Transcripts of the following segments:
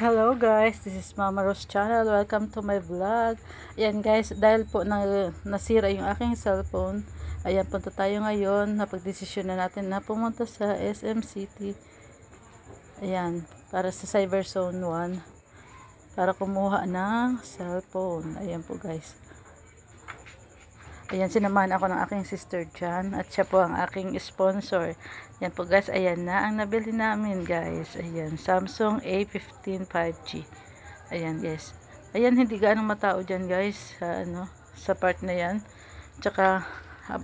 Hello guys, this is Mama Rose channel. Welcome to my vlog. Ayan guys, dahil po nasira yung aking cellphone, ayan, punta tayo ngayon. Napagdesisyon na natin na pumunta sa SM City. Ayan, para sa Cyber Zone 1 para kumuha ng cellphone. Ayan po guys. Ayan, sinamahan ako ng aking sister dyan. At siya po ang aking sponsor. Ayan po guys, ayan na ang nabili namin guys. Ayan, Samsung A15 5G. Ayan guys. Ayan, hindi gaano matao dyan guys. Sa part na yan. Tsaka,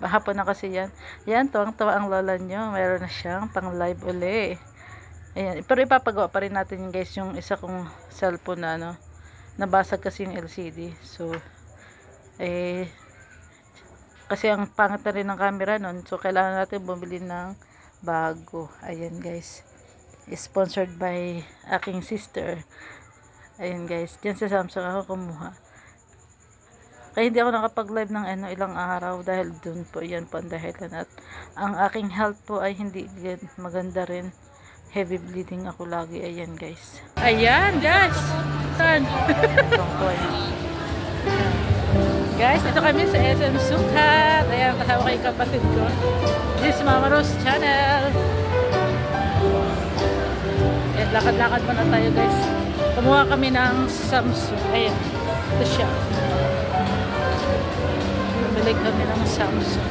hapon na kasi yan. Ayan, tuwang-tuwa ang lola nyo. Mayroon na siyang pang live uli. Ayan, pero ipapagawa pa rin natin yung guys, yung isa kong cellphone na nabasag kasi yung LCD. So, kasi ang pangit na rin ng camera nun. So, kailangan natin bumili ng bago. Ayan guys. Sponsored by aking sister. Ayan guys. Diyan sa Samsung ako kumuha. Kaya hindi ako nakapag-live ng ilang araw. Dahil dun po. Yan po ang dahilan. At ang aking health po ay hindi maganda rin. Heavy bleeding ako lagi. Ayan guys. Ayan guys. Saan? Guys, dito kami sa SM Sukat. Ayan, kasama kayo kapatid ko. This is Mama Rose channel. Ayan, lakad-lakad muna tayo guys. Kumuha kami ng Samsung. Ayan, ito siya. Bumili kami ng Samsung.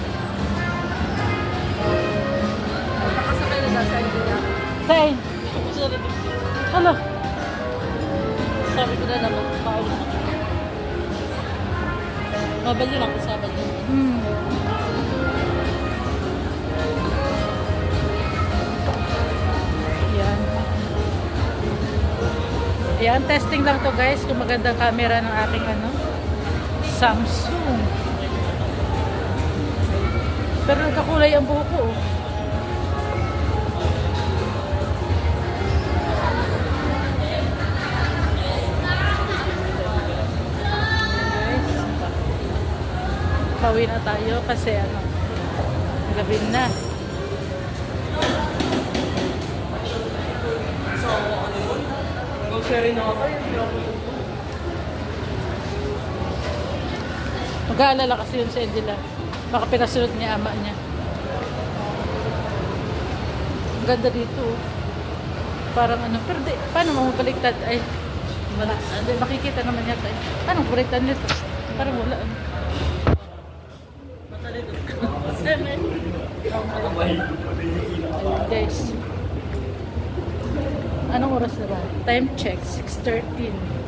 Nakasakay na sa niya. Saan? Hello. Sabi ko na naman, paulo na. Mabali lang sa bali. Yan. Yan, testing lang to guys kung magandang camera ng aking Samsung. Pero nagkakulay ang buhok ko. Pauwi na tayo kasi gabi na. Mag-aalala kasi yun sa Edila. Baka pinasunod niya ama niya. Ang ganda dito. Parang pero paano mamabaliktad? Ay, makikita naman yata. Paano baliktad nito? Parang wala. Guys, anong oras na ba? Time check, 6:13.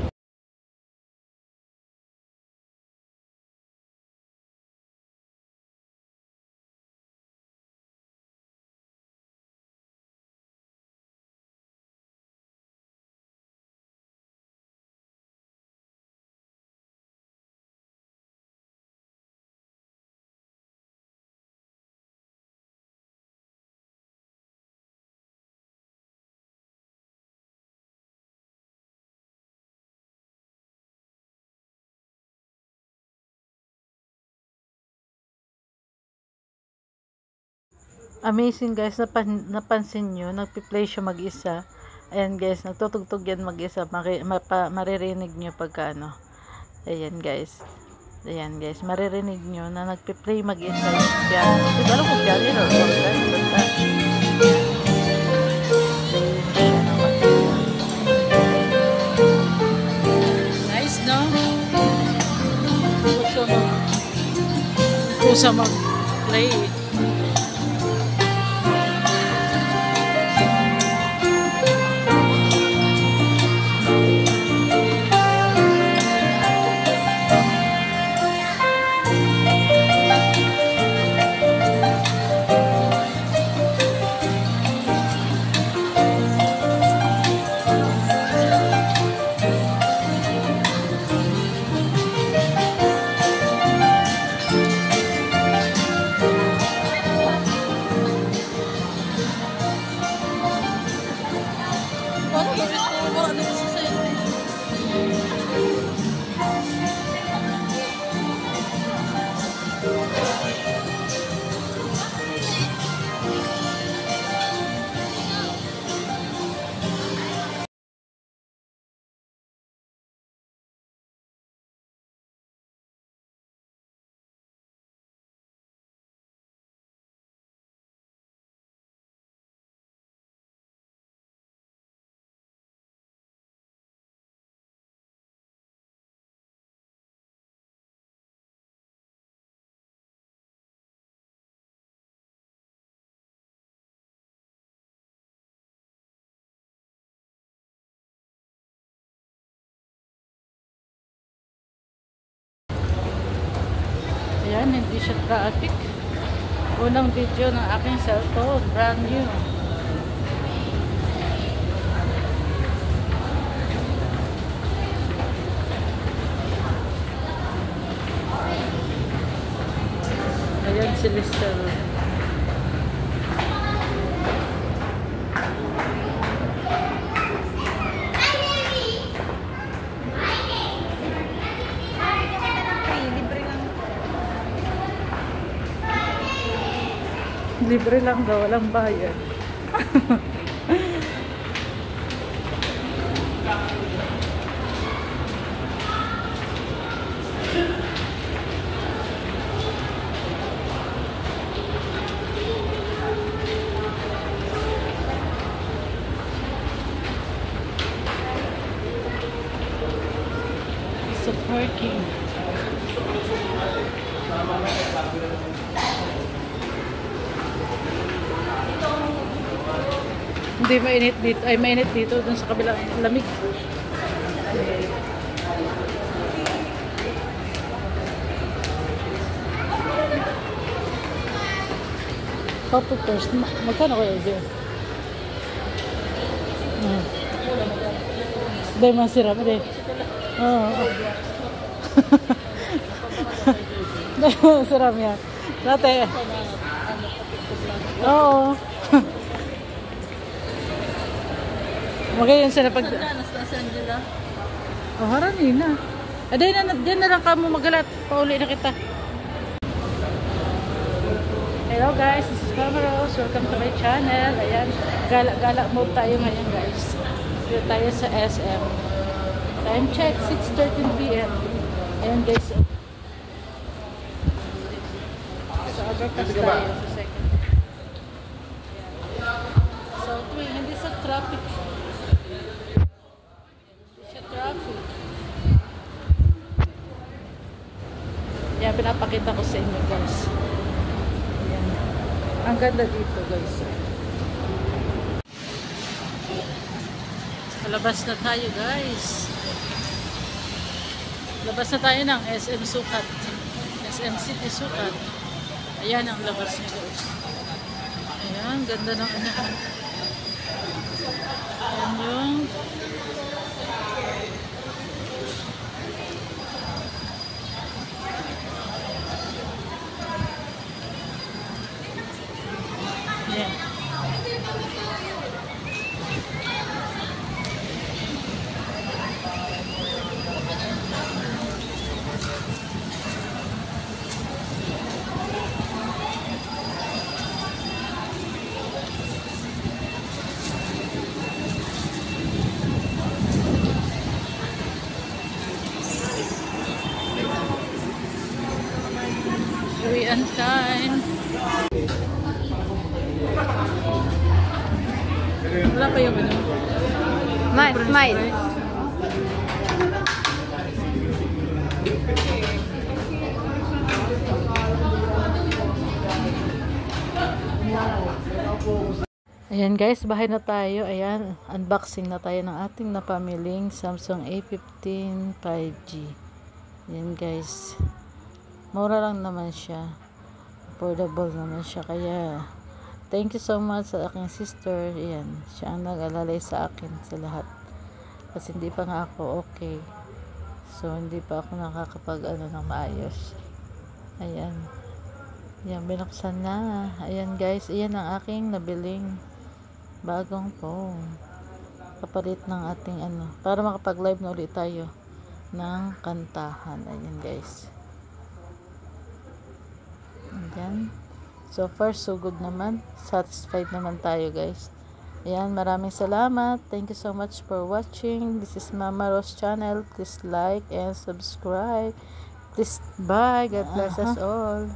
Amazing guys, napansin nyo, nagpi-play siya mag-isa. Ayan guys, nagtutugtog yan mag-isa. Maririnig nyo pagka Ayan guys. Ayan guys, maririnig nyo na nagpi-play mag-isa yung piano. Diba alam kung piano yun or organ? Basta. Nice, no? Kusa mag-play. hindi siya traffic. Unang video ng aking cellphone, brand new. Ayan si Lister. Libre lang daw, walang bayad. So parking. Hindi mainit dito, ay mainit dito dun sa kabilang lamig. Papa first, magkano kayo dyan? Dahil masirap, dahil. Oo. Dahil masirap yan. Dati. Oo. Magayon sila pag... Oh, harani na. Diyan na lang ka mo magalat. Pauli na kita. Hello guys, this is Mama Rose. Welcome to my channel. Ayan, gala mode tayo ngayon guys. Dito tayo sa SM. Time check, 6:13 p.m. Ayan guys. So, overpass tayo sa second. So, hindi sa traffic. Yan, pinapakita ko sa inyo guys. Yan. Ang ganda dito guys. Labas na tayo guys. Labas na tayo ng SM Sukat. SM City Sukat. Ayan ang labas niya guys. Ayan, ganda ng ano. Ayan yung Korean time. Wala pa yung ano? Smile. Ayan guys, bahay na tayo. Ayan, unboxing na tayo ng ating napamiling Samsung A15 5G. Ayan guys. Mura lang naman siya. Affordable naman siya. Kaya, thank you so much sa aking sister. Ayan, siya ang nag-alalay sa akin sa lahat. Kasi hindi pa nga ako okay. So, hindi pa ako nakakapag ng maayos. Ayan. Ayan, binuksan na. Ayan guys, ayan ang aking nabiling bagong phone. Kapalit ng ating para makapag-live na ulit tayo ng kantahan. Ayan guys. Ayan. So far, so good naman. Satisfied naman tayo guys. Ayan, maraming salamat. Thank you so much for watching. This is Mama Rose channel. Please like and subscribe. Please bye. God bless us all.